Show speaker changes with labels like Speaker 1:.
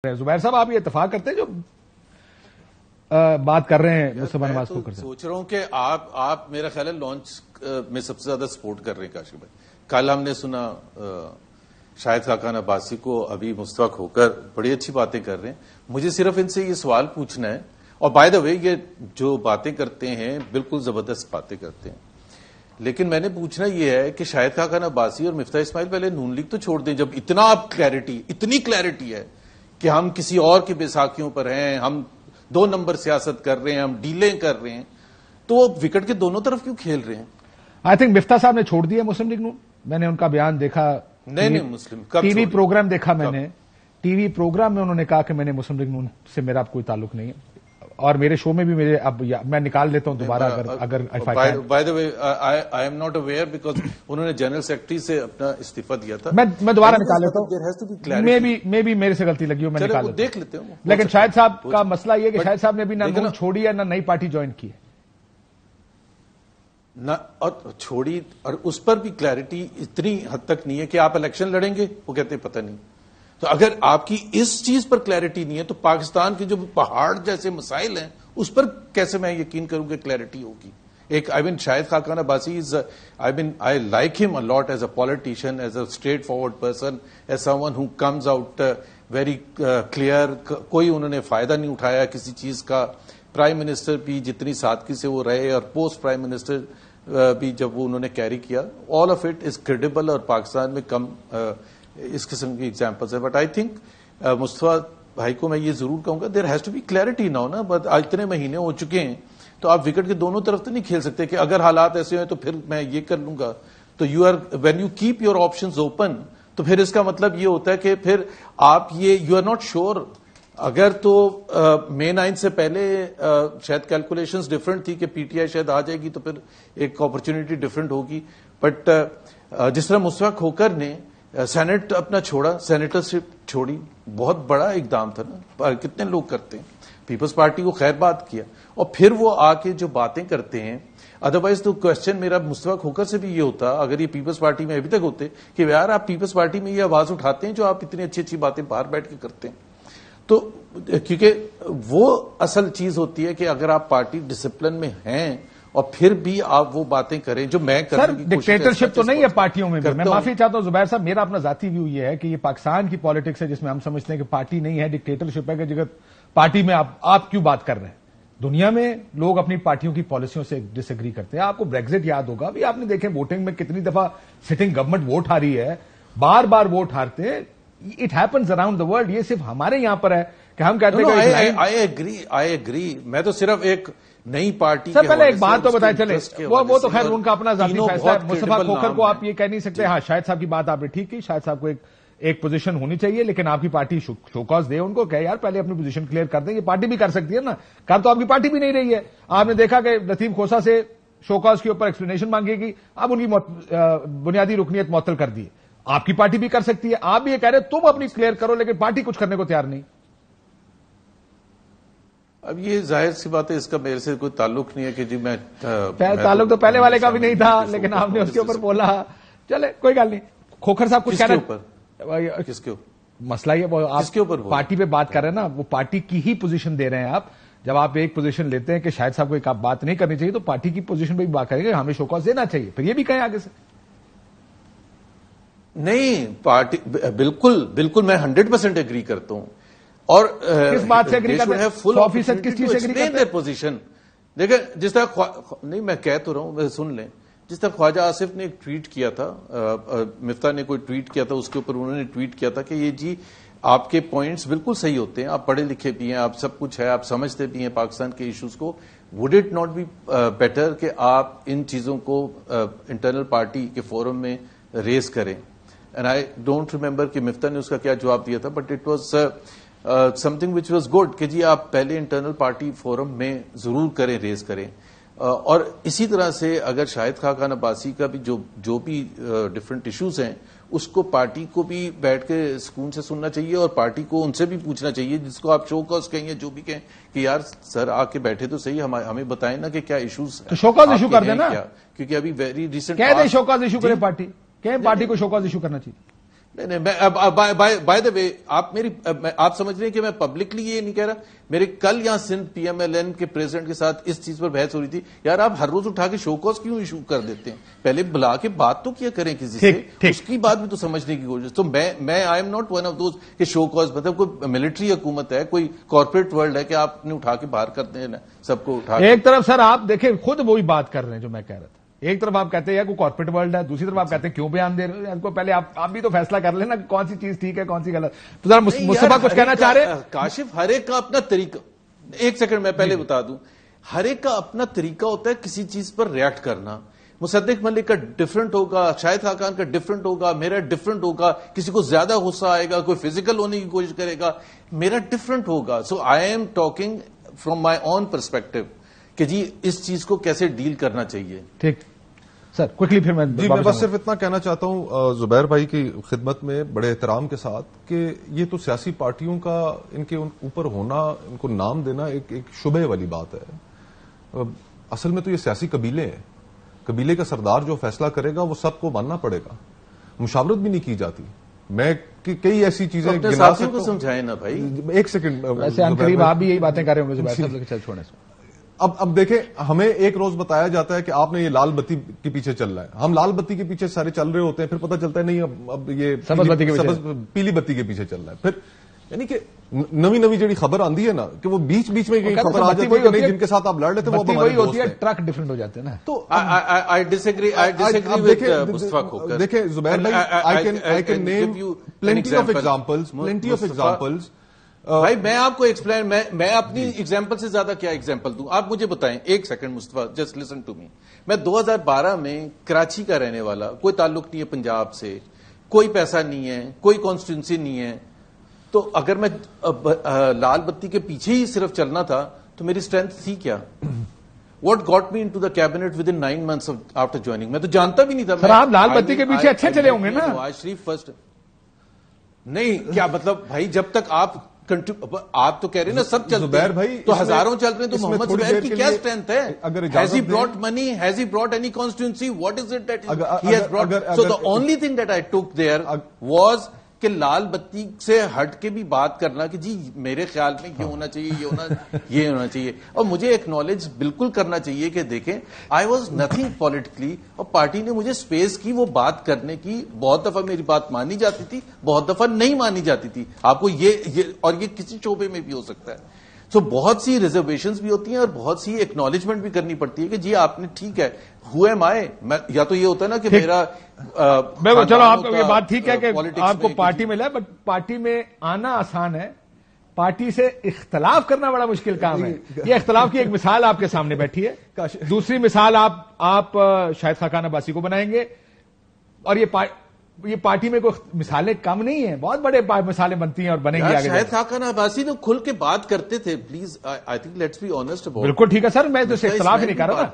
Speaker 1: زبیر صاحب آپ یہ اتفاق کرتے ہیں جو بات کر رہے ہیں مصطفیٰ نواز کو؟
Speaker 2: سوچ رہا ہوں کہ آپ میرا خیال ہے لانچ میں سب سے زیادہ سپورٹ کر رہے ہیں کاشف بھائی. کل ہم نے سنا شاہد خاقان عباسی کو ابھی مصطفیٰ کھوکر بڑی اچھی باتیں کر رہے ہیں. مجھے صرف ان سے یہ سوال پوچھنا ہے، اور بائی دا وے یہ جو باتیں کرتے ہیں بالکل زبردست باتیں کرتے ہیں، لیکن میں نے پوچھنا یہ ہے کہ شاہد خاقان عباسی اور مفتاح اسماعیل پہلے نون لیگ تو چھوڑ دیں. جب اتنی کلیئرٹی ہے کہ ہم کسی اور کی بیساکھیوں پر ہیں، ہم 2 نمبر سیاست کر رہے ہیں، ہم ڈیلیں کر رہے ہیں، تو وہ وکٹ کے دونوں طرف کیوں کھیل رہے ہیں؟
Speaker 1: آئی تھنک مفتاح صاحب نے چھوڑ دیا مسلم لیگ نون. میں نے ان کا بیان دیکھا،
Speaker 2: نہیں مسلم
Speaker 1: ٹی وی پروگرام دیکھا، میں نے ٹی وی پروگرام میں انہوں نے کہا کہ میں نے مسلم لیگ نون سے میرا کوئی تعلق نہیں ہے، اور میرے شو میں بھی میں نکال لیتا ہوں دوبارہ اگر
Speaker 2: by the way I am not aware because انہوں نے جنرل سیکرٹری سے اپنا استعفیٰ دیا تھا.
Speaker 1: میں دوبارہ نکال لیتا ہوں، میں بھی میرے سے غلطی لگی ہو، میں نکال لیتا ہوں،
Speaker 2: دیکھ لیتے ہوں.
Speaker 1: لیکن شاہد صاحب کا مسئلہ یہ کہ شاہد صاحب نے ابھی نہ نون چھوڑی ہے نہ نئی پارٹی جوائن کی ہے
Speaker 2: اور چھوڑی، اور اس پر بھی کلیئرٹی اتنی حد تک نہیں ہے کہ آپ الیکشن لڑیں گے، وہ کہتے ہیں پتہ نہیں. تو اگر آپ کی اس چیز پر کلیئرٹی نہیں ہے تو پاکستان کے جو پہاڑ جیسے مسائل ہیں اس پر کیسے میں یقین کروں کہ کلیئرٹی ہوگی؟ ایک Shahid Khaqan Abbasi I like him a lot as a politician, as a straightforward person, as someone who comes out very clear. کوئی انہوں نے فائدہ نہیں اٹھایا کسی چیز کا. پرائم منسٹر بھی جتنی سادگی سے وہ رہے اور پوسٹ پرائم منسٹر بھی جب وہ انہوں نے کیری کیا، all of it is credible، اور پاکستان میں کم اس قسم کی ایگزامپلس ہیں. بٹ آئی تھنک مصطفیٰ بھائی کو میں یہ ضرور کہوں گا there has to be clarity now نا. بٹ آج اتنے مہینے ہو چکے ہیں تو آپ وکٹ کے دونوں طرف تو نہیں کھیل سکتے کہ اگر حالات ایسے ہوئے تو پھر میں یہ کر لوں گا. تو when you keep your options open, تو پھر اس کا مطلب یہ ہوتا ہے کہ پھر آپ یو آر ناٹ شیور. اگر تو مئی 9 سے پہلے شاید کیلکولیشنز ڈفرنٹ تھی کہ پی ٹی آئی شاید آ جائے گی تو پھر ایک اپرچونٹی ڈفرنٹ ہوگی. بٹ جس طرح مصطفیٰ کھوکر نے سینٹ اپنا چھوڑا، سینیٹرشپ چھوڑی، بہت بڑا اقدام تھا نا. کتنے لوگ کرتے ہیں؟ پیپلز پارٹی کو خیر بات کیا، اور پھر وہ آ کے جو باتیں کرتے ہیں. ادروائز تو کوشچن میرا مصطفیٰ کھوکر سے بھی یہ ہوتا اگر یہ پیپلز پارٹی میں ابھی تک ہوتے کہ یار آپ پیپلز پارٹی میں یہ آواز اٹھاتے ہیں جو آپ اتنی اچھی اچھی باتیں باہر بیٹھ کے کرتے ہیں. تو کیونکہ وہ اصل چیز ہوتی ہے کہ اگر آپ پارٹی ڈسپلن میں ہیں اور پھر بھی آپ وہ باتیں کریں جو میں کرنے کی کوشش.
Speaker 1: ڈکٹیٹرشپ تو نہیں ہے پارٹیوں میں بھی. میں معافی چاہتا ہوں زبیر صاحب، میرا اپنا ذاتی ویو یہ ہے کہ یہ پاکستان کی پالیٹکس ہے جس میں ہم سمجھتے ہیں کہ پارٹی نہیں ہے، ڈکٹیٹرشپ ہے کہ جگہ پارٹی میں آپ کیوں بات کر رہے ہیں. دنیا میں لوگ اپنی پارٹیوں کی پالیسیوں سے ڈس ایگری کرتے ہیں. آپ کو بریگزٹ یاد ہوگا بھی، آپ نے دیکھیں ووٹنگ میں کتنی دفعہ سٹنگ گورنمنٹ ووٹ ہاری ہے، بار بار ووٹ ہارتے ہیں. It happens around the world. یہ صرف ہمارے یہاں پر ہے کہ ہم کہتے ہیں
Speaker 2: آئی ایگری. میں تو صرف ایک نئی پارٹی
Speaker 1: سر پہلے ایک بات تو بتائیں چلے، وہ تو خیر ان کا اپنا ذاتی فیصلہ ہے. مصطفیٰ کھوکر کو آپ یہ کہہ نہیں سکتے. ہاں شاہد صاحب کی بات آپ نے ٹھیک کی، شاہد صاحب کو ایک پوزیشن ہونی چاہیے، لیکن آپ کی پارٹی شوکاز دے ان کو کہ یار پہلے اپنی پوزیشن کلیئر کر دیں. یہ پارٹی بھی کر سکتی ہے نا. کل تو آپ کی پارٹی بھی نہیں رہی ہے. آپ نے دیکھا کہ لطیف کھوسا سے شوکاز کے اوپر ایکسپلینیشن مانگے گی، اب ان کی بنیادی رکنیت معطل کر دی. آپ کی پارٹی بھی کر سکتی ہے. آپ بھی یہ کہہ رہے تم اپنی کلیئر کرو، لیکن پارٹی کچھ کرنے کو تیار نہیں.
Speaker 2: اب یہ ظاہر سی بات ہے، اس کا میرے سے کوئی تعلق نہیں ہے کہ جی میں
Speaker 1: تعلق تو پہلے والے کا بھی نہیں تھا، لیکن آپ نے اس کے اوپر بولا. چلے کوئی گل نہیں. کھوکھر صاحب کچھ کہہ رہے ہیں.
Speaker 2: کس کے اوپر
Speaker 1: مسئلہ یہ آپ کے اوپر پارٹی پہ بات کر رہے ہیں نا، وہ پارٹی کی ہی پوزیشن دے رہے ہیں آپ. جب آپ ایک پوزیشن لیتے ہیں کہ شاہد صاحب کو ایک بات نہیں کرنی چاہیے تو پارٹی کی پوزیشن پہ بھی بات کریں گے، ہمیں شوکاز دینا چاہیے. پھر یہ بھی کہیں آگے سے
Speaker 2: نہیں. پارٹی بالکل میں 100% ایگری کرتا ہوں. اور
Speaker 1: کس بات سے ایگری کرتے ہیں؟ 100% کس چیز سے ایگری کرتے ہیں؟
Speaker 2: پوزیشن دیکھیں، جس طرح نہیں میں کہہ تو رہا ہوں، سن لیں. جس طرح خواجہ آصف نے ایک ٹویٹ کیا تھا، مفتاح نے کوئی ٹویٹ کیا تھا، اس کے اوپر انہوں نے ٹویٹ کیا تھا کہ یہ جی آپ کے پوائنٹس بالکل صحیح ہوتے ہیں، آپ پڑھے لکھے بھی ہیں، آپ سب کچھ ہے، آپ سمجھتے بھی ہیں پاکستان کے ایشوز کو. Would it not be better کہ آپ ان چیزوں کو انٹرنل پارٹی کے فورم میں ریز کریں؟ اینڈ آئی ڈونٹ ریمبر کہ مفتاح نے اس کا کیا جواب دیا تھا، but it was something which was good کہ جی آپ پہلے انٹرنل پارٹی فورم میں ضرور کریں، ریز کریں. اور اسی طرح سے اگر شاہد خاقان عباسی کا بھی جو بھی ڈفرنٹ ایشوز ہیں اس کو پارٹی کو بھی بیٹھ کے سکون سے سننا چاہیے، اور پارٹی کو ان سے بھی پوچھنا چاہیے، جس کو آپ شو کاز کہیں یا جو بھی کہیں کہ یار سر آ کے بیٹھے تو صحیح، ہمیں بتائیں نا کہ کیا ایشوز ہیں.
Speaker 1: شو کاز ایشو کر دینا،
Speaker 2: کیونکہ ابھی ویری ریسنٹ
Speaker 1: کہہ دیں شو کاز ایشو کرے پارٹی، کہیں پارٹی کو شو کاز ایشو کرنا چاہیے.
Speaker 2: نہیں بائی دا وے آپ سمجھ رہے ہیں کہ میں پبلکلی یہ نہیں کہہ رہا. میرے کل یہاں Sindh P M L N کے پریزیڈنٹ کے ساتھ اس چیز پر بحث ہو رہی تھی. یار آپ ہر روز اٹھا کے شو کاز کیوں ایشو کر دیتے ہیں؟ پہلے بلا کے بات تو کیا کریں کسی سے, اس کی بات بھی تو سمجھنے کی کوشش. تو میں I am not one of those کہ شو کاز, مطلب کوئی ملٹری حکومت ہے, کوئی کارپوریٹ ورلڈ ہے کہ آپ نے اٹھا کے باہر کرتے ہیں نا سب کو اٹھا کے.
Speaker 1: ایک طرف سر آپ دیکھیں خود وہی بات کر رہے ہیں جو میں کہہ رہا تھا. ایک طرف آپ کہتے ہیں کوئی کارپوریٹ ورلڈ ہے, دوسری طرف آپ کہتے ہیں کیوں بیان دے رہے ہیں ان کو. پہلے آپ بھی تو فیصلہ کر لیں نا کون سی چیز ٹھیک ہے کون سی غلط. تو ذرا مصطفیٰ کچھ کہنا چاہ رہے ہیں؟
Speaker 2: کاشف, ہر ایک کا اپنا طریقہ, ایک سیکنڈ میں پہلے بتا دوں, ہر ایک کا اپنا طریقہ ہوتا ہے کسی چیز پر ریئیکٹ کرنا. مصدق ملک کا ڈفرنٹ ہوگا, شاہد خاقان کا ڈفرنٹ ہوگا, میرا ڈفرنٹ ہوگا. کسی کو زیادہ غصہ آئے گا, کوئی فزیکل ہونے کی کوشش کرے گا, میرا ڈفرنٹ ہوگا. So I am talking from my own perspective کہ جی اس چیز کو کیسے ڈیل کرنا چاہیے.
Speaker 1: ٹھیک سر, کوئکلی پھر میں
Speaker 3: بس صرف اتنا کہنا چاہتا ہوں زبیر بھائی کی خدمت میں بڑے احترام کے ساتھ کہ یہ تو سیاسی پارٹیوں کا ان کے اوپر ہونا, ان کو نام دینا ایک شبہ والی بات ہے. اصل میں تو یہ سیاسی قبیلے ہیں. قبیلے کا سردار جو فیصلہ کرے گا وہ سب کو ماننا پڑے گا. مشاورت بھی نہیں کی جاتی. میں کئی ایسی چیزیں
Speaker 2: گنا سکتا ہوں. سمجھائے نا بھائی,
Speaker 3: ایک سیکنڈ.
Speaker 1: ویسے ہم قریب آپ بھی یہی باتیں کر رہے ہوں گے. چھوڑیں.
Speaker 3: اب دیکھیں, ہمیں ایک روز بتایا جاتا ہے کہ آپ نے یہ لال بتی کے پیچھے چل رہا ہے. ہم لال بتی کے پیچھے سارے چل رہے ہوتے ہیں, پھر پتہ چلتا ہے نہیں اب یہ پیلی بتی کے پیچھے چل رہا ہے. پھر یعنی کہ نوی جڑی خبر آندی ہے نا کہ وہ بیچ میں خبر آ جاتی ہے کہ جن کے ساتھ آپ لڑ رہے تھے وہ ہمارے دوست ہیں.
Speaker 1: ٹرک ڈفرنٹ ہو جاتے ہیں نا.
Speaker 3: تو
Speaker 2: I disagree with مصطفیٰ کھوکر.
Speaker 3: دیکھیں زبیر بھائی, I can name plenty of examples.
Speaker 2: بھائی میں آپ کو ایکسپلین, میں اپنی ایگزامپل سے زیادہ کیا ایگزامپل دوں, آپ مجھے بتائیں. ایک second Mustafa, just listen to me. میں 2012 میں کراچی کا رہنے والا, کوئی تعلق نہیں ہے پنجاب سے, کوئی پیسہ نہیں ہے, کوئی کانسٹیٹوئنسی نہیں ہے. تو اگر میں لال بتی کے پیچھے ہی صرف چلنا تھا تو میری اسٹرینتھ تھی کیا؟ What got me into the cabinet with in 9 months after joining. میں تو جانتا بھی نہیں تھا.
Speaker 1: سر آپ لال بتی کے پیچھے اچھے چلے ہوں گے نا.
Speaker 2: نواز شریف فرسٹ نہیں, کیا مطلب بھائی جب تک آپ تو کہہ رہے ہیں نا سب چلتے ہیں تو ہزاروں چل رہے ہیں, تو محمد زبیر کی کیا اسٹرینتھ ہے؟ Has he brought money? Has he brought any constituency? What is it that he has brought? So the only thing that I took there was کہ لال بتی سے ہٹ کے بھی بات کرنا کہ جی میرے خیال میں یہ ہونا چاہیے, یہ ہونا چاہیے. اور مجھے ایکنالج بالکل کرنا چاہیے کہ دیکھیں آئی واز نتھنگ پولیٹیکلی, اور پارٹی نے مجھے اسپیس کی وہ بات کرنے کی. بہت دفعہ میری بات مانی جاتی تھی, بہت دفعہ نہیں مانی جاتی تھی. آپ کو یہ اور یہ کسی شعبے میں بھی ہو سکتا ہے. سو بہت سی ریزرویشنز بھی ہوتی ہیں اور بہت سی ایکنالجمنٹ بھی کرنی پڑتی ہے کہ جی آپ نے ٹھیک ہے ہوئے مائے. یا تو یہ ہوتا ہے نا کہ میرا
Speaker 1: چلو آپ یہ بات ٹھیک ہے کہ آپ کو پارٹی میں لے, بٹ پارٹی میں آنا آسان ہے, پارٹی سے اختلاف کرنا بڑا مشکل کام ہے. یہ اختلاف کی ایک مثال آپ کے سامنے بیٹھی ہے. دوسری مثال آپ شاہد خاقان عباسی کو بنائیں گے, اور یہ پارٹی میں کوئی مثالیں کم نہیں ہیں, بہت بڑے مثالیں بنتی ہیں اور بنیں گی آگے.
Speaker 2: شاہد خاقان عباسی تو کھل کے بات کرتے تھے. Please I think let's be honest about.
Speaker 1: بالکل ٹھیک ہے سر, میں تو اختلاف ہی نہیں کر رہا.